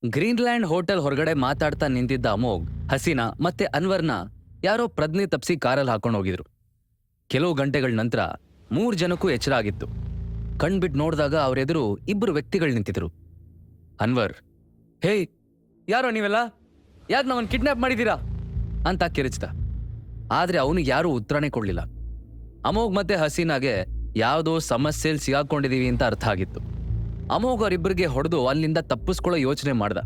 Greenland hotel ಹೊರಗಡೆ ಮಾತಾಡ್ತಾ ನಿಂತಿದ್ದ ಅಮೋಘ್ ಹಸೀನಾ ಮತ್ತೆ ಅನ್ವರ್ನ ಯಾರೋ ಪ್ರಜ್ಞೆ ತಪ್ಸಿ ಕಾರಲ್ಲಿ ಹಾಕೊಂಡು ಹೋಗಿದ್ರು. ಕೆಲವು ಗಂಟೆಗಳ ನಂತರ 3 ಜನಕ್ಕೂ ಎಚ್ಚರ ಆಗಿತ್ತು. ಕಣ್ಬಿಟ್ಟು ನೋಡಿದಾಗ ಅವರೆದುರು ಇಬ್ಬರು ವ್ಯಕ್ತಿಗಳು ನಿಂತಿದ್ರು. ಅನ್ವರ್, ಹೇಯ್, ಯಾರೋ ನೀವೆಲ್ಲ, ಯಾಕೆ ನಾವನ್ ಕಿಡ್ನಾಪ್ ಮಾಡಿದೀರಾ ಅಂತ ಕಿರಿಚ್ದ. ಆದ್ರೆ ಅವನಿಗೆ ಯಾರೂ ಉತ್ತರನೇ ಕೊಡ್ಲಿಲ್ಲ. ಅಮೋಘ್ ಮತ್ತೆ ಹಸೀನಾಗೆ ಯಾವುದೋ ಸಮಸ್ಯೆಯಲ್ಲಿ ಸಿಗಾಕೊಂಡಿದೀವಿ ಅಂತ ಅರ್ಥ ಆಗಿತ್ತು. ಅಮೋಘ್ ಅವರಿಬ್ಬರಿಗೆ ಹೊಡೆದು ಅಲ್ಲಿಂದ ತಪ್ಪಿಸ್ಕೊಳ್ಳೋ ಯೋಚನೆ ಮಾಡ್ದ.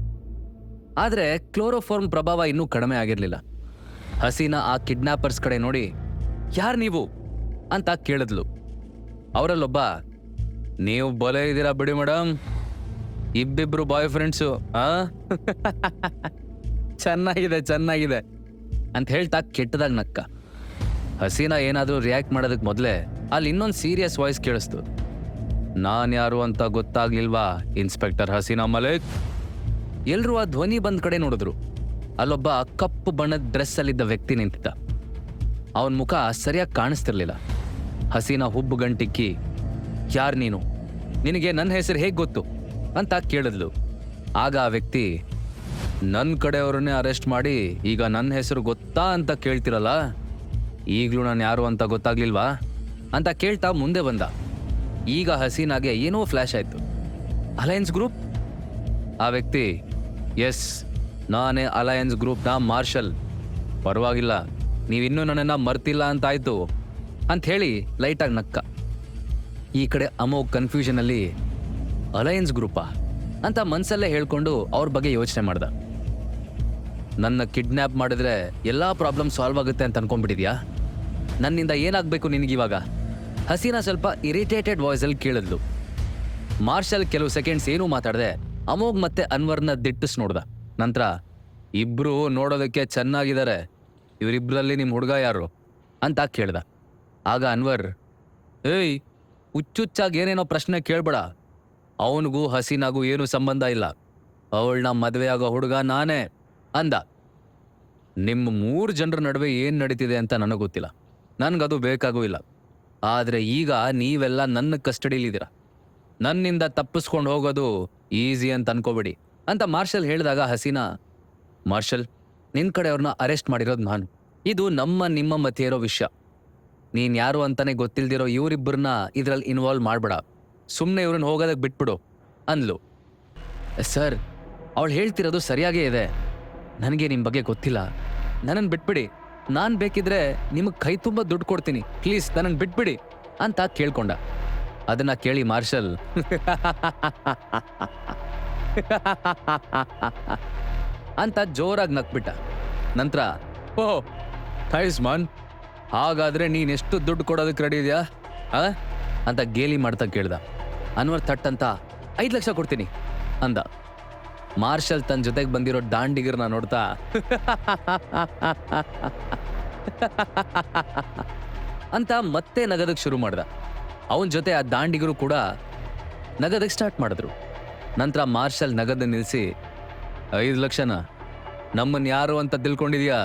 ಆದ್ರೆ ಕ್ಲೋರೋಫಾರ್ಮ್ ಪ್ರಭಾವ ಇನ್ನೂ ಕಡಿಮೆ ಆಗಿರ್ಲಿಲ್ಲ. ಹಸೀನಾ ಆ ಕಿಡ್ನಾಪರ್ಸ್ ಕಡೆ ನೋಡಿ, ಯಾರ್ ನೀವು ಅಂತ ಕೇಳಿದ್ಲು. ಅವರಲ್ಲೊಬ್ಬ, ನೀವು ಬಲೆ ಇದ್ದೀರಾ ಬಿಡಿ ಮೇಡಮ್, ಇಬ್ಬಿಬ್ರು ಬಾಯ್ ಫ್ರೆಂಡ್ಸು ಆ ಚೆನ್ನಾಗಿದೆ ಚೆನ್ನಾಗಿದೆ ಅಂತ ಹೇಳ್ತಾ ಕೆಟ್ಟದಾಗ ನಕ್ಕ. ಹಸೀನಾ ಏನಾದರೂ ರಿಯಾಕ್ಟ್ ಮಾಡೋದಕ್ಕೆ ಮೊದಲೇ ಅಲ್ಲಿ ಇನ್ನೊಂದು ಸೀರಿಯಸ್ ವಾಯ್ಸ್ ಕೇಳಿಸ್ತು. ನಾನು ಯಾರು ಅಂತ ಗೊತ್ತಾಗ್ಲಿಲ್ವಾ ಇನ್ಸ್ಪೆಕ್ಟರ್ ಹಸೀನಾ ಮಲಿಕ್? ಎಲ್ರೂ ಆ ಧ್ವನಿ ಬಂದ್ ಕಡೆ ನೋಡಿದ್ರು. ಅಲ್ಲೊಬ್ಬ ಕಪ್ಪು ಬಣ್ಣದ ಡ್ರೆಸ್ ಅಲ್ಲಿದ್ದ ವ್ಯಕ್ತಿ ನಿಂತಿದ್ದ. ಅವನ ಮುಖ ಸರಿಯಾಗಿ ಕಾಣಿಸ್ತಿರ್ಲಿಲ್ಲ. ಹಸೀನಾ ಹುಬ್ಬು ಗಂಟಿಕ್ಕಿ, ಯಾರು ನೀನು, ನಿನಗೆ ನನ್ನ ಹೆಸರು ಹೇಗೆ ಗೊತ್ತು ಅಂತ ಕೇಳಿದ್ಲು. ಆಗ ಆ ವ್ಯಕ್ತಿ, ನನ್ನ ಕಡೆಯವ್ರನ್ನೇ ಅರೆಸ್ಟ್ ಮಾಡಿ ಈಗ ನನ್ನ ಹೆಸರು ಗೊತ್ತಾ ಅಂತ ಕೇಳ್ತಿರಲ್ಲ, ಈಗಲೂ ನಾನು ಯಾರು ಅಂತ ಗೊತ್ತಾಗ್ಲಿಲ್ವಾ ಅಂತ ಕೇಳ್ತಾ ಮುಂದೆ ಬಂದ. ಈಗ ಹಸೀನಾಗೆ ಏನೋ ಫ್ಲ್ಯಾಶ್ ಆಯ್ತು. Alliance group? ಆ ವ್ಯಕ್ತಿ, ಎಸ್, ನಾನೇ ಅಲಯನ್ಸ್ ಗ್ರೂಪ್ನ ಮಾರ್ಷಲ್. ಪರವಾಗಿಲ್ಲ, ನೀವಿನ್ನೂ ನನ್ನನ್ನು ಮರ್ತಿಲ್ಲ ಅಂತಾಯ್ತು ಅಂತ ಹೇಳಿ ಲೈಟಾಗಿ ನಕ್ಕ. ಈ ಕಡೆ ಅಮೋಘ್ ಕನ್ಫ್ಯೂಷನಲ್ಲಿ, ಅಲಯನ್ಸ್ ಗ್ರೂಪಾ ಅಂತ ಮನ್ಸಲ್ಲೇ ಹೇಳ್ಕೊಂಡು ಅವ್ರ ಬಗ್ಗೆ ಯೋಚನೆ ಮಾಡ್ದ. ನನ್ನ ಕಿಡ್ನ್ಯಾಪ್ ಮಾಡಿದ್ರೆ ಎಲ್ಲಾ ಪ್ರಾಬ್ಲಮ್ ಸಾಲ್ವ್ ಆಗುತ್ತೆ ಅಂತ ಅನ್ಕೊಂಡ್ಬಿಟ್ಟಿದ್ಯಾ? ನನ್ನಿಂದ ಏನಾಗಬೇಕು ನಿನಗಿವಾಗ? ಹಸೀನಾ ಸ್ವಲ್ಪ ಇರಿಟೇಟೆಡ್ ವಾಯ್ಸಲ್ಲಿ ಕೇಳಿದ್ಲು. ಮಾರ್ಷಲ್ ಕೆಲವು ಸೆಕೆಂಡ್ಸ್ ಏನೂ ಮಾತಾಡದೆ ಅಮೋಘ್ ಮತ್ತೆ ಅನ್ವರ್ನ ದಿಟ್ಟಿಸ್ ನೋಡ್ದ. ನಂತರ, ಇಬ್ರು ನೋಡೋದಕ್ಕೆ ಚೆನ್ನಾಗಿದ್ದಾರೆ, ಇವರಿಬ್ರಲ್ಲಿ ನಿಮ್ಮ ಹುಡುಗ ಯಾರು ಅಂತ ಕೇಳ್ದ. ಆಗ ಅನ್ವರ್, ಏಯ್, ಹುಚ್ಚುಚ್ಚಾಗಿ ಏನೇನೋ ಪ್ರಶ್ನೆ ಕೇಳ್ಬೇಡ, ಅವನಿಗೂ ಹಸೀನಾಗೂ ಏನೂ ಸಂಬಂಧ ಇಲ್ಲ, ಅವಳನ್ನ ಮದುವೆ ಆಗೋ ಹುಡುಗ ನಾನೇ ಅಂದ. ನಿಮ್ಮ 3 ಜನರ ನಡುವೆ ಏನು ನಡೀತಿದೆ ಅಂತ ನನಗೆ ಗೊತ್ತಿಲ್ಲ, ನನಗದು ಬೇಕಾಗೂ ಇಲ್ಲ. ಆದರೆ ಈಗ ನೀವೆಲ್ಲ ನನ್ನ ಕಸ್ಟಡಿಲಿದ್ದೀರ, ನನ್ನಿಂದ ತಪ್ಪಿಸ್ಕೊಂಡು ಹೋಗೋದು ಈಸಿ ಅಂತ ಅನ್ಕೋಬೇಡಿ ಅಂತ ಮಾರ್ಷಲ್ ಹೇಳಿದಾಗ ಹಸೀನಾ, ಮಾರ್ಷಲ್, ನಿನ್ನ ಕಡೆಯವ್ರನ್ನ ಅರೆಸ್ಟ್ ಮಾಡಿರೋದು ನಾನು. ಇದು ನಿಮ್ಮ ಮಧ್ಯೆ ಇರೋ ವಿಷಯ. ನೀನು ಯಾರು ಅಂತಾನೆ ಗೊತ್ತಿಲ್ದಿರೋ ಇವರಿಬ್ಬರನ್ನ ಇದರಲ್ಲಿ ಇನ್ವಾಲ್ವ್ ಮಾಡಬೇಡ, ಸುಮ್ಮನೆ ಇವ್ರನ್ನ ಹೋಗೋದಕ್ಕೆ ಬಿಟ್ಬಿಡು ಅಂದ್ಲು. ಸರ್, ಅವಳು ಹೇಳ್ತಿರೋದು ಸರಿಯಾಗೇ ಇದೆ, ನನಗೆ ನಿಮ್ಮ ಬಗ್ಗೆ ಗೊತ್ತಿಲ್ಲ, ನನ್ನನ್ನು ಬಿಟ್ಬಿಡಿ, ನಾನು ಬೇಕಿದ್ರೆ ನಿಮಗೆ ಕೈ ತುಂಬ ದುಡ್ಡು ಕೊಡ್ತೀನಿ, ಪ್ಲೀಸ್ ನನ್ನನ್ನು ಬಿಟ್ಬಿಡಿ ಅಂತ ಕೇಳ್ಕೊಂಡ. ಅದನ್ನ ಕೇಳಿ ಮಾರ್ಷಲ್ ಅಂತ ಜೋರಾಗಿ ನಕ್ಬಿಟ್ಟ. ನಂತರ, ಓಹ್ ಥ್ಯಾಂಕ್ಸ್ ಮಾನ್, ಹಾಗಾದ್ರೆ ನೀನೆಷ್ಟು ದುಡ್ಡು ಕೊಡೋದಕ್ಕೆ ರೆಡಿ ಇದೆಯಾ ಅಂತ ಗೇಲಿ ಮಾಡ್ತಾ ಕೇಳ್ದ. ಅನ್ವರ್ ಥಟ್ ಅಂತ 5 ಲಕ್ಷ ಕೊಡ್ತೀನಿ ಅಂದ. ಮಾರ್ಷಲ್ ತನ್ನ ಜೊತೆಗೆ ಬಂದಿರೋ ದಾಂಡಿಗರನ್ನ ನೋಡ್ತಾ ಅಂತ ಮತ್ತೆ ನಗದಕ್ಕೆ ಶುರು ಮಾಡ್ದ. ಅವನ ಜೊತೆ ಆ ದಾಂಡಿಗರು ಕೂಡ ನಗದಕ್ಕೆ ಸ್ಟಾರ್ಟ್ ಮಾಡಿದ್ರು. ನಂತರ ಮಾರ್ಷಲ್ ನಗದ ನಿಲ್ಲಿಸಿ, 5 ಲಕ್ಷನ ನಮ್ಮನ್ನು ಯಾರು ಅಂತ ತಿಳ್ಕೊಂಡಿದ್ಯಾ?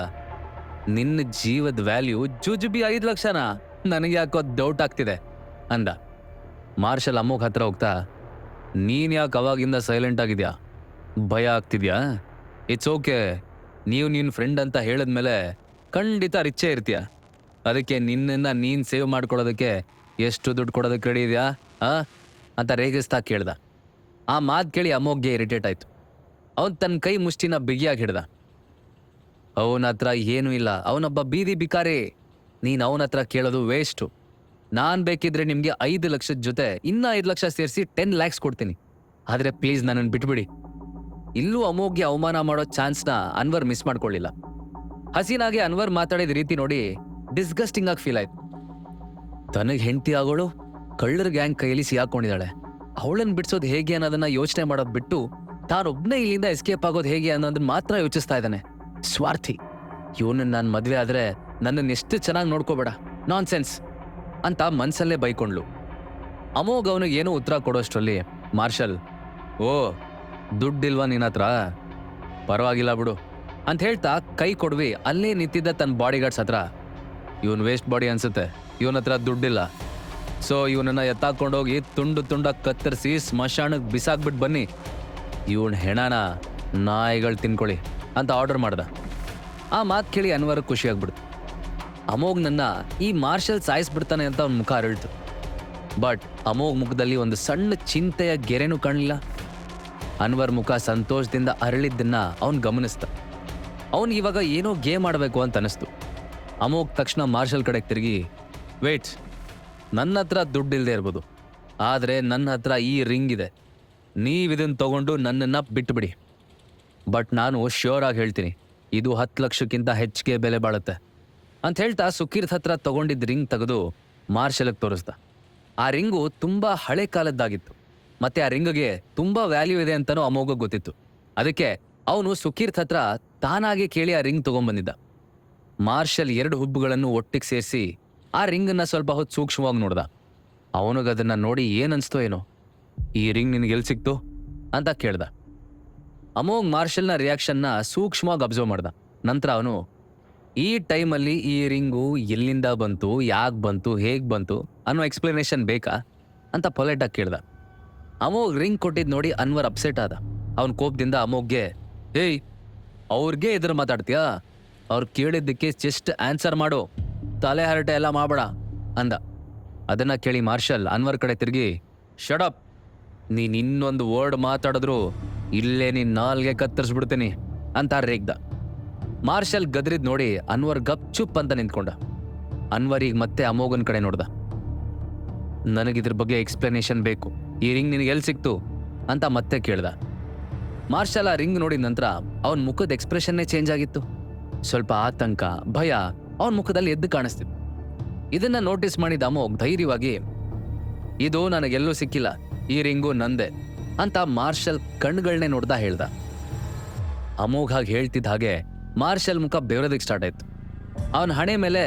ನಿನ್ನ ಜೀವದ ವ್ಯಾಲ್ಯೂ ಜುಜುಬಿ 5 ಲಕ್ಷನ? ನನಗೆ ಯಾಕೋ ಡೌಟ್ ಆಗ್ತಿದೆ ಅಂದ. ಮಾರ್ಷಲ್ ಅಮೋಘ್ ಹತ್ರ ಹೋಗ್ತಾ, ನೀನು ಯಾಕೆ ಅವಾಗಿಂದ ಸೈಲೆಂಟ್ ಆಗಿದ್ಯಾ? ಭಯ ಆಗ್ತಿದ್ಯಾ? ಇಟ್ಸ್ ಓಕೆ, ನೀವು ನಿನ್ನ ಫ್ರೆಂಡ್ ಅಂತ ಹೇಳಿದ್ಮೇಲೆ ಖಂಡಿತ ರಿಚ್ಚೇ ಇರ್ತೀಯ, ಅದಕ್ಕೆ ನಿನ್ನನ್ನು ನೀನು ಸೇವ್ ಮಾಡ್ಕೊಳ್ಳೋದಕ್ಕೆ ಎಷ್ಟು ದುಡ್ಡು ಕೊಡೋದಕ್ಕೆ ರೆಡಿ ಇದೆಯಾ ಅಂತ ರೇಗಿಸ್ತಾ ಕೇಳ್ದ. ಆ ಮಾತು ಕೇಳಿ ಅಮೋಘ್ಗೆ ಇರಿಟೇಟ್ ಆಯಿತು. ಅವನು ತನ್ನ ಕೈ ಮುಷ್ಟಿನ ಬಿಗಿಯಾಗಿ ಹಿಡ್ದ. ಅವನ ಹತ್ರ ಏನೂ ಇಲ್ಲ, ಅವನೊಬ್ಬ ಬೀದಿ ಬಿಕಾರಿ, ನೀನು ಅವನ ಹತ್ರ ಕೇಳೋದು ವೇಸ್ಟು. ನಾನು ಬೇಕಿದ್ರೆ ನಿಮಗೆ 5 ಲಕ್ಷದ ಜೊತೆ ಇನ್ನೂ 5 ಲಕ್ಷ ಸೇರಿಸಿ 10 ಲ್ಯಾಕ್ಸ್ ಕೊಡ್ತೀನಿ, ಆದರೆ ಪ್ಲೀಸ್ ನನ್ನನ್ನು ಬಿಟ್ಬಿಡಿ. ಇಲ್ಲೂ ಅಮೋಘ್ಗೆ ಅವಮಾನ ಮಾಡೋ ಚಾನ್ಸ್ನ ಅನ್ವರ್ ಮಿಸ್ ಮಾಡ್ಕೊಳ್ಳಿಲ್ಲ. ಹಸೀನಾಗೆ ಅನ್ವರ್ ಮಾತಾಡಿದ ರೀತಿ ನೋಡಿ ಡಿಸ್ಗಸ್ಟಿಂಗ್ ಆಗಿ ಫೀಲ್ ಆಯ್ತು. ತನಗೆ ಹೆಂಡತಿ ಆಗೋಳು ಕಳ್ಳರ ಗ್ಯಾಂಗ್ ಕೈಯಲ್ಲಿ ಸಿಗಾಕೊಂಡಿದ್ದಾಳೆ, ಅವಳನ್ನು ಬಿಡಿಸೋದು ಹೇಗೆ ಅನ್ನೋದನ್ನ ಯೋಚನೆ ಮಾಡೋದು ಬಿಟ್ಟು ತಾನೊಬ್ಬನೇ ಇಲ್ಲಿಂದ ಎಸ್ಕೇಪ್ ಆಗೋದು ಹೇಗೆ ಅನ್ನೋದನ್ನ ಮಾತ್ರ ಯೋಚಿಸ್ತಾ ಇದ್ದಾನೆ. ಸ್ವಾರ್ಥಿ, ಇವನನ್ನು ನಾನು ಮದುವೆ ಆದರೆ ನನ್ನನ್ನು ಎಷ್ಟು ಚೆನ್ನಾಗಿ ನೋಡ್ಕೋಬೇಡ, ನಾನ್ ಸೆನ್ಸ್ ಅಂತ ಮನ್ಸಲ್ಲೇ ಬೈಕೊಂಡ್ಲು. ಅಮೋಘ್ ಅವನಿಗೆ ಏನೋ ಉತ್ತರ ಕೊಡೋಷ್ಟರಲ್ಲಿ ಮಾರ್ಷಲ್, ಓ ದುಡ್ಡಿಲ್ವಾ ನಿನ್ನ ಹತ್ರ? ಪರವಾಗಿಲ್ಲ ಬಿಡು ಅಂತ ಹೇಳ್ತಾ ಕೈ ಕೊಡ್ವಿ ಅಲ್ಲೇ ನಿಂತಿದ್ದ ತನ್ನ ಬಾಡಿಗಾರ್ಡ್ಸ್ ಹತ್ರ, ಇವನ್ ವೇಸ್ಟ್ ಬಾಡಿ ಅನ್ಸುತ್ತೆ, ಇವನ ಹತ್ರ ದುಡ್ಡಿಲ್ಲ, ಸೊ ಇವನನ್ನ ಎತ್ತಾಕೊಂಡೋಗಿ ತುಂಡು ತುಂಡಾಗಿ ಕತ್ತರಿಸಿ ಸ್ಮಶಾನಕ್ಕೆ ಬಿಸಾಕ್ಬಿಟ್ಟು ಬನ್ನಿ, ಇವನ್ ಹೆಣನ ನಾಯಿಗಳು ತಿನ್ಕೊಳ್ಳಿ ಅಂತ ಆರ್ಡರ್ ಮಾಡ್ದ. ಆ ಮಾತು ಕೇಳಿ ಅನ್ವರ್ ಖುಷಿಯಾಗ್ಬಿಡ್ತು. ಅಮೋಘ್ ನನ್ನ ಈ ಮಾರ್ಷಲ್ ಸಾಯಿಸ್ಬಿಡ್ತಾನೆ ಅಂತ ಅವ್ನ ಮುಖ ಅರಳ್ತು. ಬಟ್ ಅಮೋಘ್ ಮುಖದಲ್ಲಿ ಒಂದು ಸಣ್ಣ ಚಿಂತೆಯ ಗೆರೆನೂ ಕಾಣಲಿಲ್ಲ. ಅನ್ವರ್ ಮುಖ ಸಂತೋಷದಿಂದ ಅರಳಿದ್ದನ್ನ ಅವನು ಗಮನಿಸ್ದ. ಅವನು ಇವಾಗ ಏನೋ ಗೇಮ್ ಆಡಬೇಕು ಅಂತ ಅನಿಸ್ತು. ಅಮೋಘ್ ತಕ್ಷಣ ಮಾರ್ಷಲ್ ಕಡೆಗೆ ತಿರುಗಿ, ವೇಟ್, ನನ್ನ ಹತ್ರ ದುಡ್ಡು ಇಲ್ಲದೆ ಇರ್ಬೋದು, ಆದರೆ ನನ್ನ ಹತ್ರ ಈ ರಿಂಗ್ ಇದೆ. ನೀವಿದನ್ನು ತಗೊಂಡು ನನ್ನನ್ನು ಬಿಟ್ಟುಬಿಡಿ. ಬಟ್ ನಾನು ಶ್ಯೂರ್ ಆಗಿ ಹೇಳ್ತೀನಿ, ಇದು 10 ಲಕ್ಷಕ್ಕಿಂತ ಹೆಚ್ಚಿಗೆ ಬೆಲೆ ಬಾಳುತ್ತೆ ಅಂತ ಹೇಳ್ತಾ ಸುಕೀರ್ತ್ ಹತ್ರ ತಗೊಂಡಿದ್ದ ರಿಂಗ್ ತೆಗೆದು ಮಾರ್ಷಲ್ಗೆ ತೋರಿಸ್ದ. ಆ ರಿಂಗು ತುಂಬ ಹಳೆ ಕಾಲದ್ದಾಗಿತ್ತು. ಮತ್ತೆ ಆ ರಿಂಗ್ಗೆ ತುಂಬ ವ್ಯಾಲ್ಯೂ ಇದೆ ಅಂತಲೂ ಅಮೋಘ ಗೊತ್ತಿತ್ತು. ಅದಕ್ಕೆ ಅವನು ಸುಕೀರ್ತ್ ಹತ್ರ ತಾನಾಗೆ ಕೇಳಿ ಆ ರಿಂಗ್ ತೊಗೊಂಡ್ಬಂದಿದ್ದ. ಮಾರ್ಷಲ್ 2 ಹುಬ್ಬುಗಳನ್ನು ಒಟ್ಟಿಗೆ ಸೇರಿಸಿ ಆ ರಿಂಗನ್ನು ಸ್ವಲ್ಪ ಹೊತ್ತು ಸೂಕ್ಷ್ಮವಾಗಿ ನೋಡ್ದ. ಅವನಿಗದನ್ನು ನೋಡಿ ಏನನ್ಸ್ತೋ ಏನೋ, ಈ ರಿಂಗ್ ನಿನಗೆ ಎಲ್ಲಿ ಸಿಕ್ತು ಅಂತ ಕೇಳ್ದ. ಅಮೋಘ್ ಮಾರ್ಷಲ್ನ ರಿಯಾಕ್ಷನ್ನ ಸೂಕ್ಷ್ಮವಾಗಿ ಅಬ್ಸರ್ವ್ ಮಾಡ್ದ. ನಂತರ ಅವನು, ಈ ಟೈಮಲ್ಲಿ ಈ ರಿಂಗು ಎಲ್ಲಿಂದ ಬಂತು, ಯಾಕೆ ಬಂತು, ಹೇಗೆ ಬಂತು ಅನ್ನೋ ಎಕ್ಸ್ಪ್ಲನೇಷನ್ ಬೇಕಾ ಅಂತ ಪೊಲೈಟಾಗಿ ಕೇಳ್ದ. ಅಮೋಘ್ ರಿಂಗ್ ಕೊಟ್ಟಿದ್ದು ನೋಡಿ ಅನ್ವರ್ ಅಪ್ಸೆಟ್ ಆದ. ಅವನ ಕೋಪದಿಂದ ಅಮೋಘ್ಗೆ, ಏಯ್, ಅವ್ರಿಗೆ ಎದುರು ಮಾತಾಡ್ತೀಯಾ? ಅವ್ರು ಕೇಳಿದ್ದಕ್ಕೆ ಜಸ್ಟ್ ಆನ್ಸರ್ ಮಾಡು, ತಲೆ ಹರಟೆ ಎಲ್ಲ ಮಾಡಬೇಡ ಅಂದ. ಅದನ್ನು ಕೇಳಿ ಮಾರ್ಷಲ್ ಅನ್ವರ್ ಕಡೆ ತಿರುಗಿ, ಶಡಪ್, ನೀನು ಇನ್ನೊಂದು ವರ್ಡ್ ಮಾತಾಡಿದ್ರು ಇಲ್ಲೇ ನೀನು ನಾಲ್ಗೆ ಕತ್ತರಿಸ್ಬಿಡ್ತೀನಿ ಅಂತ ರೇಗ್ದ. ಮಾರ್ಷಲ್ ಗದ್ರಿದ್ ನೋಡಿ ಅನ್ವರ್ ಗಪ್ ಚುಪ್ ಅಂತ ನಿಂತ್ಕೊಂಡ. ಅನ್ವರ್ ಈಗ ಮತ್ತೆ ಅಮೋಘನ್ ಕಡೆ ನೋಡ್ದ. ನನಗಿದ್ರ ಬಗ್ಗೆ ಎಕ್ಸ್ಪ್ಲನೇಷನ್ ಬೇಕು, ಈ ರಿಂಗ್ ನಿನಗೆ ಎಲ್ಲಿ ಸಿಕ್ತು ಅಂತ ಮತ್ತೆ ಕೇಳ್ದ. ಮಾರ್ಷಲ್ ಆ ರಿಂಗ್ ನೋಡಿದ ನಂತರ ಅವನ ಮುಖದ ಎಕ್ಸ್ಪ್ರೆಷನ್ನೇ ಚೇಂಜ್ ಆಗಿತ್ತು. ಸ್ವಲ್ಪ ಆತಂಕ, ಭಯ ಅವನ ಮುಖದಲ್ಲಿ ಎದ್ದು ಕಾಣಿಸ್ತಿತ್ತು. ಇದನ್ನ ನೋಟಿಸ್ ಮಾಡಿದ ಅಮೋಘ್ ಧೈರ್ಯವಾಗಿ, ಇದು ನನಗೆಲ್ಲೂ ಸಿಕ್ಕಿಲ್ಲ, ಈ ರಿಂಗು ನಂದೆ ಅಂತ ಮಾರ್ಷಲ್ ಕಣ್ಗಳನ್ನೇ ನೋಡ್ದ ಹೇಳ್ದ. ಅಮೋಘ್ ಹಾಗೆ ಹೇಳ್ತಿದ್ದ ಹಾಗೆ ಮಾರ್ಷಲ್ ಮುಖ ಬೆವರೋದಕ್ಕೆ ಸ್ಟಾರ್ಟ್ ಆಯ್ತು. ಅವನ ಹಣೆ ಮೇಲೆ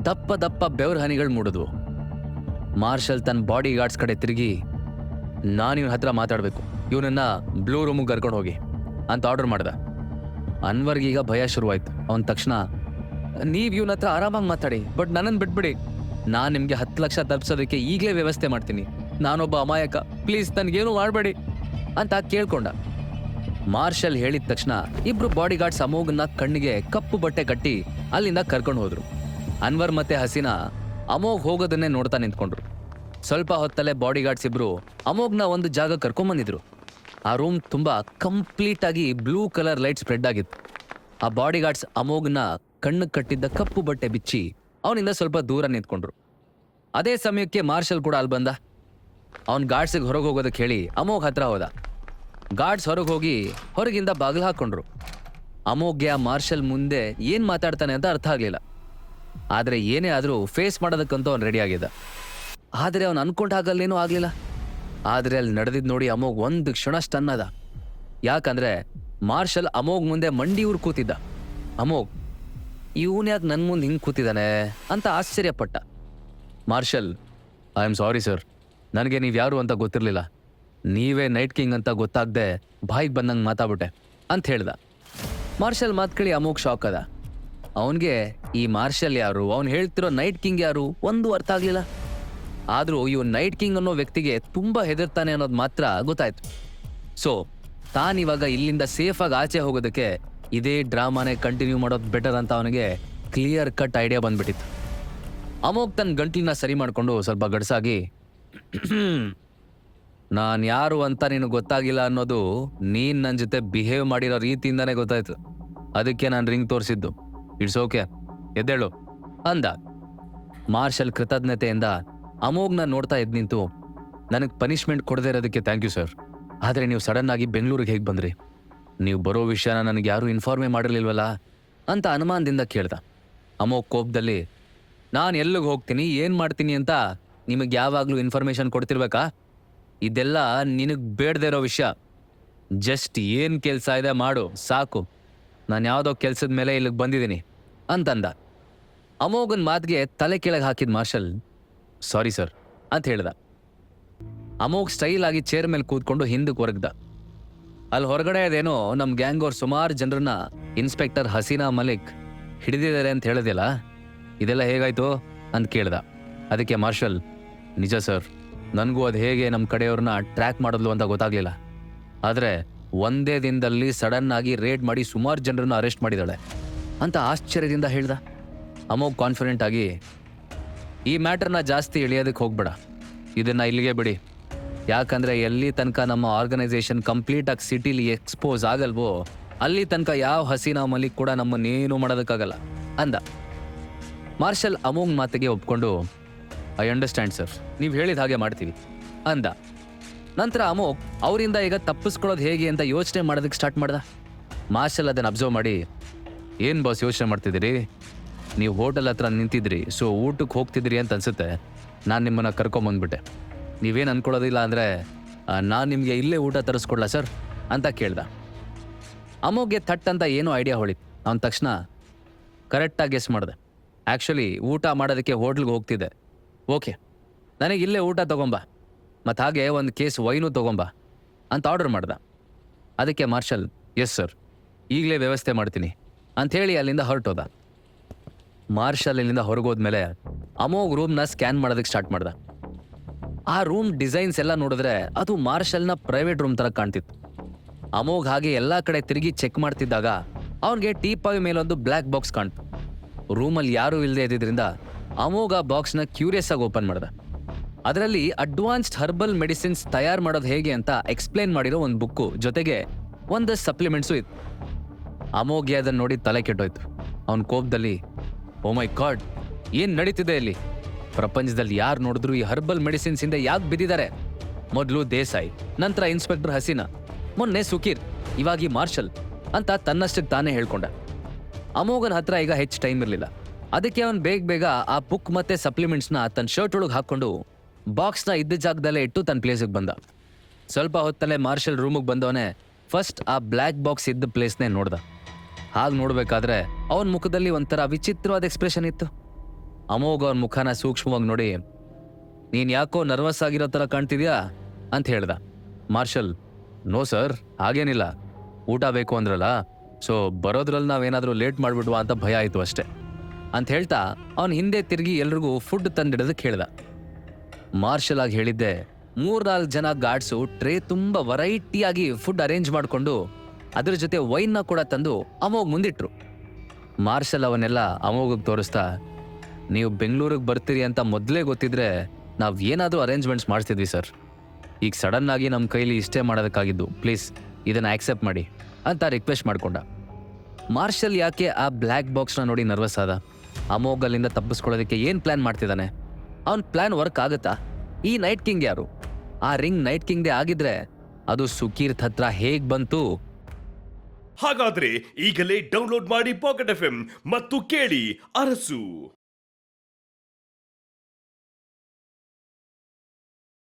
ದಪ್ಪ ದಪ್ಪ ಬೆವರ ಹನಿಗಳು ಮೂಡಿದ್ವು. ಮಾರ್ಷಲ್ ತನ್ನ ಬಾಡಿ ಗಾರ್ಡ್ಸ್ ಕಡೆ ತಿರುಗಿ, ನಾನು ಇವನ ಹತ್ರ ಮಾತಾಡಬೇಕು, ಇವನನ್ನ ಬ್ಲೂ ರೂಮಿಗೆ ಕರ್ಕೊಂಡು ಹೋಗಿ ಅಂತ ಆರ್ಡರ್ ಮಾಡ್ದ. ಅನ್ವರ್ಗೀಗ ಭಯ ಶುರುವಾಯ್ತು. ಅವನ ತಕ್ಷಣ, ನೀವು ಇವನ ಹತ್ರ ಆರಾಮಾಗಿ ಮಾತಾಡಿ, ಬಟ್ ನನ್ನನ್ನು ಬಿಟ್ಬಿಡಿ, ನಾನು ನಿಮಗೆ 10 ಲಕ್ಷ ತಲುಪಿಸೋದಕ್ಕೆ ಈಗಲೇ ವ್ಯವಸ್ಥೆ ಮಾಡ್ತೀನಿ, ನಾನೊಬ್ಬ ಅಮಾಯಕ, ಪ್ಲೀಸ್ ನನಗೇನು ಮಾಡಬೇಡಿ ಅಂತ ಕೇಳ್ಕೊಂಡ. ಮಾರ್ಷಲ್ ಹೇಳಿದ ತಕ್ಷಣ ಇಬ್ರು ಬಾಡಿ ಗಾರ್ಡ್ಸ್ ಅಮೋಘನ್ನ ಕಣ್ಣಿಗೆ ಕಪ್ಪು ಬಟ್ಟೆ ಕಟ್ಟಿ ಅಲ್ಲಿಂದ ಕರ್ಕೊಂಡು ಹೋದ್ರು. ಅನ್ವರ್ ಮತ್ತೆ ಹಸೀನಾ ಅಮೋಘ್ ಹೋಗೋದನ್ನೇ ನೋಡ್ತಾ ನಿಂತ್ಕೊಂಡ್ರು. ಸ್ವಲ್ಪ ಹೊತ್ತಲ್ಲೇ ಬಾಡಿ ಗಾರ್ಡ್ಸ್ ಇಬ್ರು ಅಮೋಘ್ನ ಒಂದು ಜಾಗ ಕರ್ಕೊಂಬಂದಿದ್ರು. ಆ ರೂಮ್ ತುಂಬಾ ಕಂಪ್ಲೀಟ್ ಆಗಿ ಬ್ಲೂ ಕಲರ್ ಲೈಟ್ ಸ್ಪ್ರೆಡ್ ಆಗಿತ್ತು. ಆ ಬಾಡಿ ಗಾರ್ಡ್ಸ್ ಅಮೋಘ್ನ ಕಣ್ಣು ಕಟ್ಟಿದ್ದ ಕಪ್ಪು ಬಟ್ಟೆ ಬಿಚ್ಚಿ ಅವನಿಂದ ಸ್ವಲ್ಪ ದೂರ ನಿಂತ್ಕೊಂಡ್ರು. ಅದೇ ಸಮಯಕ್ಕೆ ಮಾರ್ಷಲ್ ಕೂಡ ಅಲ್ಲಿ ಬಂದ. ಅವನ್ ಗಾರ್ಡ್ಸಿಗೆ ಹೊರಗೆ ಹೋಗೋದಕ್ಕೆ ಹೇಳಿ ಅಮೋಘ್ ಹತ್ರ ಹೋದ. ಗಾರ್ಡ್ಸ್ ಹೊರಗೆ ಹೋಗಿ ಹೊರಗಿಂದ ಬಾಗಿಲು ಹಾಕೊಂಡ್ರು. ಅಮೋಘ್ಗೆ ಆ ಮಾರ್ಷಲ್ ಮುಂದೆ ಏನ್ ಮಾತಾಡ್ತಾನೆ ಅಂತ ಅರ್ಥ ಆಗ್ಲಿಲ್ಲ. ಆದ್ರೆ ಏನೇ ಆದ್ರೂ ಫೇಸ್ ಮಾಡೋದಕ್ಕಂತೂ ಅವ್ನು ರೆಡಿ ಆಗಿದ್ದ. ಆದ್ರೆ ಅವ್ನು ಅನ್ಕೊಂಡ ಹಾಗಲ್ಲೇನೂ ಆಗ್ಲಿಲ್ಲ. ಆದ್ರೆ ಅಲ್ಲಿ ನಡೆದಿದ್ ನೋಡಿ ಅಮೋಘ್ ಒಂದು ಕ್ಷಣ ಸ್ಟನ್ ಅದ. ಯಾಕಂದ್ರೆ ಮಾರ್ಷಲ್ ಅಮೋಘ್ ಮುಂದೆ ಮಂಡಿ ಊರ್ ಕೂತಿದ್ದ. ಅಮೋಘ್, ಇವನ್ ಯಾಕೆ ನನ್ ಮುಂದೆ ಹಿಂಗ್ ಕೂತಿದ್ದಾನೆ ಅಂತ ಆಶ್ಚರ್ಯಪಟ್ಟ. Marshal, I am sorry sir, ನನಗೆ ನೀವು ಯಾರು ಅಂತ ಗೊತ್ತಿರಲಿಲ್ಲ, ನೀವೇ ನೈಟ್ ಕಿಂಗ್ ಅಂತ ಗೊತ್ತಾಗದೆ ಬಾಯಿಗೆ ಬಂದಂಗೆ ಮಾತಾಡ್ಬಿಟ್ಟೆ ಅಂತ ಹೇಳ್ದ. ಮಾರ್ಷಲ್ ಮಾತು ಕೇಳಿ ಅಮೋಘ್ ಶಾಕ್ ಅದ. ಅವನಿಗೆ ಈ ಮಾರ್ಷಲ್ ಯಾರು, ಅವ್ನು ಹೇಳ್ತಿರೋ ನೈಟ್ ಕಿಂಗ್ ಯಾರು ಒಂದು ಅರ್ಥ ಆಗಲಿಲ್ಲ. ಆದರೂ ಇವನು ನೈಟ್ ಕಿಂಗ್ ಅನ್ನೋ ವ್ಯಕ್ತಿಗೆ ತುಂಬ ಹೆದರ್ತಾನೆ ಅನ್ನೋದು ಮಾತ್ರ ಗೊತ್ತಾಯ್ತು. ಸೊ ತಾನಿವಾಗ ಇಲ್ಲಿಂದ ಸೇಫಾಗಿ ಆಚೆ ಹೋಗೋದಕ್ಕೆ ಇದೇ ಡ್ರಾಮಾನೇ ಕಂಟಿನ್ಯೂ ಮಾಡೋದು ಬೆಟರ್ ಅಂತ ಅವನಿಗೆ ಕ್ಲಿಯರ್ ಕಟ್ ಐಡಿಯಾ ಬಂದ್ಬಿಟ್ಟಿತ್ತು. ಅಮೋಘ್ ತನ್ನ ಗಂಟ್ಲನ್ನ ಸರಿ ಮಾಡಿಕೊಂಡು ಸ್ವಲ್ಪ ಗಡ್ಸಾಗಿ, ನಾನು ಯಾರು ಅಂತ ನಿನಗೆ ಗೊತ್ತಾಗಿಲ್ಲ ಅನ್ನೋದು ನೀನು ನನ್ನ ಜೊತೆ ಬಿಹೇವ್ ಮಾಡಿರೋ ರೀತಿಯಿಂದನೇ ಗೊತ್ತಾಯ್ತು. ಅದಕ್ಕೆ ನಾನು ರಿಂಗ್ ತೋರಿಸಿದ್ದು. ಇಟ್ಸ್ ಓಕೆ, ಎದ್ದೇಳು ಅಂದ. ಮಾರ್ಷಲ್ ಕೃತಜ್ಞತೆಯಿಂದ ಅಮೋಘ್ನ ನೋಡ್ತಾ ಎದ್ದು ನಿಂತು, ನನಗೆ ಪನಿಷ್ಮೆಂಟ್ ಕೊಡದೇ ಇರೋದಕ್ಕೆ ಥ್ಯಾಂಕ್ ಯು ಸರ್. ಆದರೆ ನೀವು ಸಡನ್ ಆಗಿ ಬೆಂಗಳೂರಿಗೆ ಹೇಗೆ ಬಂದ್ರಿ? ನೀವು ಬರೋ ವಿಷಯನ ನನಗೆ ಯಾರೂ ಇನ್ಫಾರ್ಮೇ ಮಾಡಿರಲಿಲ್ವಲ್ಲ ಅಂತ ಅನುಮಾನದಿಂದ ಕೇಳ್ದ. ಅಮೋಘ್ ಕೋಪದಲ್ಲಿ, ನಾನು ಎಲ್ಲಿಗೆ ಹೋಗ್ತೀನಿ, ಏನು ಮಾಡ್ತೀನಿ ಅಂತ ನಿಮಗೆ ಯಾವಾಗಲೂ ಇನ್ಫಾರ್ಮೇಷನ್ ಕೊಡ್ತಿರ್ಬೇಕಾ? ಇದೆಲ್ಲ ನಿನಗೆ ಬೇಡದೇ ಇರೋ ವಿಷಯ. ಜಸ್ಟ್ ಏನು ಕೆಲಸ ಇದೆ ಮಾಡು ಸಾಕು. ನಾನು ಯಾವುದೋ ಕೆಲಸದ ಮೇಲೆ ಇಲ್ಲಿಗೆ ಬಂದಿದ್ದೀನಿ ಅಂತಂದ. ಅಮೋಘನ್ ಮಾತಿಗೆ ತಲೆ ಕೆಳಗೆ ಹಾಕಿದ ಮಾರ್ಷಲ್, ಸಾರಿ ಸರ್ ಅಂತ ಹೇಳ್ದ. ಅಮೋಘ್ ಸ್ಟೈಲ್ ಆಗಿ ಚೇರ್ ಮೇಲೆ ಕೂತ್ಕೊಂಡು ಹಿಂದಕ್ಕೆ ಹೊರಗ್ದ. ಅಲ್ಲಿ ಹೊರಗಡೆ ಅದೇನೋ ನಮ್ಮ ಗ್ಯಾಂಗ್ ಅವ್ರು ಸುಮಾರು ಜನರನ್ನ ಇನ್ಸ್ಪೆಕ್ಟರ್ ಹಸೀನಾ ಮಲಿಕ್ ಹಿಡಿದಿದ್ದಾರೆ ಅಂತ ಹೇಳಿದೆಯಲ್ಲ, ಇದೆಲ್ಲ ಹೇಗಾಯ್ತು ಅಂತ ಕೇಳ್ದ. ಅದಕ್ಕೆ ಮಾರ್ಷಲ್, ನಿಜ ಸರ್, ನನಗೂ ಅದು ಹೇಗೆ ನಮ್ಮ ಕಡೆಯವ್ರನ್ನ ಟ್ರ್ಯಾಕ್ ಮಾಡಿದ್ಲು ಅಂತ ಗೊತ್ತಾಗ್ಲಿಲ್ಲ. ಆದರೆ ಒಂದೇ ದಿನದಲ್ಲಿ ಸಡನ್ ಆಗಿ ರೇಡ್ ಮಾಡಿ ಸುಮಾರು ಜನರನ್ನು ಅರೆಸ್ಟ್ ಮಾಡಿದಾಳೆ ಅಂತ ಆಶ್ಚರ್ಯದಿಂದ ಹೇಳ್ದ. ಅಮೋಘ್ ಕಾನ್ಫಿಡೆಂಟ್ ಆಗಿ, ಈ ಮ್ಯಾಟರ್ನ ಜಾಸ್ತಿ ಎಳೆಯೋದಕ್ಕೆ ಹೋಗ್ಬೇಡ, ಇದನ್ನು ಇಲ್ಲಿಗೆ ಬಿಡಿ. ಯಾಕಂದರೆ ಎಲ್ಲಿ ತನಕ ನಮ್ಮ ಆರ್ಗನೈಸೇಷನ್ ಕಂಪ್ಲೀಟಾಗಿ ಸಿಟಿಲಿ ಎಕ್ಸ್ಪೋಸ್ ಆಗಲ್ವೋ ಅಲ್ಲಿ ತನಕ ಯಾವ ಹಸೀನಾ ಮಲಿಕ್ ಕೂಡ ನಮ್ಮನ್ನೇನು ಮಾಡೋದಕ್ಕಾಗಲ್ಲ ಅಂದ. ಮಾರ್ಷಲ್ ಅಮೋಘ್ ಮಾತಿಗೆ ಒಪ್ಕೊಂಡು, ಐ ಅಂಡರ್ಸ್ಟ್ಯಾಂಡ್ ಸರ್, ನೀವು ಹೇಳಿದ ಹಾಗೆ ಮಾಡ್ತೀವಿ ಅಂದ. ನಂತರ ಅಮೋಘ್ ಅವರಿಂದ ಈಗ ತಪ್ಪಿಸ್ಕೊಳ್ಳೋದು ಹೇಗೆ ಅಂತ ಯೋಚನೆ ಮಾಡೋದಕ್ಕೆ ಸ್ಟಾರ್ಟ್ ಮಾಡ್ದ. ಮಾರ್ಷಲ್ ಅದನ್ನು ಅಬ್ಸರ್ವ್ ಮಾಡಿ, ಏನು ಬಾಸ್ ಯೋಚನೆ ಮಾಡ್ತಿದ್ದೀರಿ, ನೀವು ಹೋಟೆಲ್ ಹತ್ರ ನಿಂತಿದ್ರಿ, ಸೊ ಊಟಕ್ಕೆ ಹೋಗ್ತಿದ್ರಿ ಅಂತ ಅನ್ಸುತ್ತೆ. ನಾನು ನಿಮ್ಮನ್ನು ಕರ್ಕೊಂಬಂದ್ಬಿಟ್ಟೆ. ನೀವೇನು ಅಂದ್ಕೊಳ್ಳೋದಿಲ್ಲ ಅಂದರೆ ನಾನು ನಿಮಗೆ ಇಲ್ಲೇ ಊಟ ತರಿಸ್ಕೊಡ್ಲಾ ಸರ್ ಅಂತ ಕೇಳ್ದ. ಅಮೋಘ್ಗೆ ಥಟ್ ಅಂತ ಏನೋ ಐಡಿಯಾ ಹೊಳಿತು. ಅವನ ತಕ್ಷಣ ಕರೆಕ್ಟಾಗಿ ಗೆಸ್ ಮಾಡಿದೆ. ಆ್ಯಕ್ಚುಲಿ ಊಟ ಮಾಡೋದಕ್ಕೆ ಹೋಟ್ಲಿಗೆ ಹೋಗ್ತಿದ್ದೆ. ಓಕೆ, ನನಗೆ ಇಲ್ಲೇ ಊಟ ತೊಗೊಂಬ, ಮತ್ತು ಹಾಗೆ ಒಂದು ಕೇಸ್ ವೈನು ತೊಗೊಂಬ ಅಂತ ಆರ್ಡರ್ ಮಾಡ್ದ. ಅದಕ್ಕೆ ಮಾರ್ಷಲ್, ಎಸ್ ಸರ್, ಈಗಲೇ ವ್ಯವಸ್ಥೆ ಮಾಡ್ತೀನಿ ಅಂಥೇಳಿ ಅಲ್ಲಿಂದ ಹೊರಟೋದ. ಮಾರ್ಷಲ್ ಇಲ್ಲಿಂದ ಹೊರಗೋದ್ಮೇಲೆ ಅಮೋಘ್ ರೂಮ್ನ ಸ್ಕ್ಯಾನ್ ಮಾಡೋದಕ್ಕೆ ಸ್ಟಾರ್ಟ್ ಮಾಡ್ದ. ಆ ರೂಮ್ ಡಿಸೈನ್ಸ್ ಎಲ್ಲ ನೋಡಿದ್ರೆ ಅದು ಮಾರ್ಷಲ್ನ ಪ್ರೈವೇಟ್ ರೂಮ್ ಥರ ಕಾಣ್ತಿತ್ತು. ಅಮೋಘ್ ಹಾಗೆ ಎಲ್ಲ ಕಡೆ ತಿರುಗಿ ಚೆಕ್ ಮಾಡ್ತಿದ್ದಾಗ ಅವನಿಗೆ ಟೀಪಾಯ್ ಮೇಲೊಂದು ಬ್ಲ್ಯಾಕ್ ಬಾಕ್ಸ್ ಕಾಣ್ತು. ರೂಮಲ್ಲಿ ಯಾರೂ ಇಲ್ಲದೆ ಇದ್ದಿದ್ದರಿಂದ ಅಮೋಘ್ ಆ ಬಾಕ್ಸ್ನ ಕ್ಯೂರಿಯಸ್ ಆಗಿ ಓಪನ್ ಮಾಡ್ದ. ಅದರಲ್ಲಿ ಅಡ್ವಾನ್ಸ್ಡ್ ಹರ್ಬಲ್ ಮೆಡಿಸಿನ್ಸ್ ತಯಾರು ಮಾಡೋದು ಹೇಗೆ ಅಂತ ಎಕ್ಸ್ಪ್ಲೇನ್ ಮಾಡಿರೋ ಒಂದು ಬುಕ್ಕು ಜೊತೆಗೆ ಒಂದು ಸಪ್ಲಿಮೆಂಟ್ಸು ಇತ್ತು. ಅಮೋಘ್ಗೆ ಅದನ್ನು ನೋಡಿ ತಲೆ ಕೆಟ್ಟೋಯ್ತು. ಅವನ ಕೋಪದಲ್ಲಿ, ಓ ಮೈ ಗಾಡ್, ಏನು ನಡೀತಿದೆ ಇಲ್ಲಿ? ಪ್ರಪಂಚದಲ್ಲಿ ಯಾರು ನೋಡಿದ್ರು ಈ ಹರ್ಬಲ್ ಮೆಡಿಸಿನ್ಸ್ ಇಂದ ಯಾಕೆ ಬಿದ್ದಿದ್ದಾರೆ? ಮೊದಲು ದೇಸಾಯಿ, ನಂತರ ಇನ್ಸ್ಪೆಕ್ಟರ್ ಹಸೀನಾ, ಮೊನ್ನೆ ಸುಕೀರ್, ಇವಾಗ ಈ ಮಾರ್ಷಲ್ ಅಂತ ತನ್ನಷ್ಟಕ್ಕೆ ತಾನೇ ಹೇಳ್ಕೊಂಡ. ಅಮೋಘನ ಹತ್ರ ಈಗ ಹೆಚ್ಚು ಟೈಮ್ ಇರಲಿಲ್ಲ. ಅದಕ್ಕೆ ಅವನು ಬೇಗ ಆ ಬುಕ್ ಮತ್ತೆ ಸಪ್ಲಿಮೆಂಟ್ಸ್ನ ತನ್ನ ಶರ್ಟ್ ಒಳಗೆ ಹಾಕ್ಕೊಂಡು ಬಾಕ್ಸ್ನ ಇದ್ದ ಜಾಗದಲ್ಲೇ ಇಟ್ಟು ತನ್ನ ಪ್ಲೇಸಿಗೆ ಬಂದ. ಸ್ವಲ್ಪ ಹೊತ್ತಲ್ಲೇ ಮಾರ್ಷಲ್ ರೂಮಿಗೆ ಬಂದವನೇ ಫಸ್ಟ್ ಆ ಬ್ಲ್ಯಾಕ್ ಬಾಕ್ಸ್ ಇದ್ದ ಪ್ಲೇಸ್ನೇ ನೋಡ್ದ. ಹಾಗೆ ನೋಡ್ಬೇಕಾದ್ರೆ ಅವನ ಮುಖದಲ್ಲಿ ಒಂಥರ ವಿಚಿತ್ರವಾದ ಎಕ್ಸ್ಪ್ರೆಷನ್ ಇತ್ತು. ಅಮೋಘ್ ಅವನ ಮುಖನ ಸೂಕ್ಷ್ಮವಾಗಿ ನೋಡಿ, ನೀನು ಯಾಕೋ ನರ್ವಸ್ ಆಗಿರೋ ಥರ ಕಾಣ್ತಿದ್ಯಾ ಅಂತ ಹೇಳ್ದ. ಮಾರ್ಷಲ್, ನೋ ಸರ್, ಹಾಗೇನಿಲ್ಲ, ಊಟ ಬೇಕು ಅಂದ್ರಲ್ಲ, ಸೊ ಬರೋದ್ರಲ್ಲಿ ನಾವೇನಾದರೂ ಲೇಟ್ ಮಾಡಿಬಿಡುವ ಅಂತ ಭಯ ಆಯಿತು ಅಷ್ಟೇ ಅಂತ ಹೇಳ್ತಾ ಅವನು ಹಿಂದೆ ತಿರುಗಿ ಎಲ್ರಿಗೂ ಫುಡ್ ತಂದಿಡೋದಕ್ಕೆ ಹೇಳ್ದ. ಮಾರ್ಷಲ್ ಆಗಿ ಹೇಳಿದ್ದೆ, 3-4 ಜನ ಗಾರ್ಡ್ಸು ಟ್ರೇ ತುಂಬ ವೆರೈಟಿಯಾಗಿ ಫುಡ್ ಅರೇಂಜ್ ಮಾಡಿಕೊಂಡು ಅದ್ರ ಜೊತೆ ವೈನ್ನ ಕೂಡ ತಂದು ಅಮೋಘ್ ಮುಂದಿಟ್ರು. ಮಾರ್ಷಲ್ ಅವನ್ನೆಲ್ಲ ಅಮೋಘಿಗೆ ತೋರಿಸ್ತಾ, ನೀವು ಬೆಂಗಳೂರಿಗೆ ಬರ್ತೀರಿ ಅಂತ ಮೊದಲೇ ಗೊತ್ತಿದ್ರೆ ನಾವು ಏನಾದರೂ ಅರೇಂಜ್ಮೆಂಟ್ಸ್ ಮಾಡಿಸ್ತಿದ್ವಿ ಸರ್. ಈಗ ಸಡನ್ ಆಗಿ ನಮ್ಮ ಕೈಲಿ ಇಷ್ಟೇ ಮಾಡೋದಕ್ಕಾಗಿದ್ದು, ಪ್ಲೀಸ್ ಇದನ್ನು ಆಕ್ಸೆಪ್ಟ್ ಮಾಡಿ ಅಂತ ರಿಕ್ವೆಸ್ಟ್ ಮಾಡ್ಕೊಂಡ. ಮಾರ್ಷಲ್ ಯಾಕೆ ಆ ಬ್ಲ್ಯಾಕ್ ಬಾಕ್ಸ್ನ ನೋಡಿ ನರ್ವಸ್ ಆದ? ಅಮೋಘ್ ಅಲ್ಲಿಂದ ತಪ್ಪಿಸ್ಕೊಳ್ಳೋದಕ್ಕೆ ಏನು ಪ್ಲ್ಯಾನ್ ಮಾಡ್ತಿದ್ದಾನೆ? ಅವನ ಪ್ಲ್ಯಾನ್ ವರ್ಕ್ ಆಗುತ್ತಾ? ಈ ನೈಟ್ ಕಿಂಗ್ ಯಾರು? ಆ ರಿಂಗ್ ನೈಟ್ ಕಿಂಗ್ದೇ ಆಗಿದ್ರೆ ಅದು ಸುಕೀರ್ತ್ ಹತ್ರ ಹೇಗೆ ಬಂತು? ಹಾಗಾದ್ರೆ ಈಗಲೇ ಡೌನ್ಲೋಡ್ ಮಾಡಿ ಪಾಕೆಟ್ FM ಮತ್ತು ಕೇಳಿ ಅರಸು.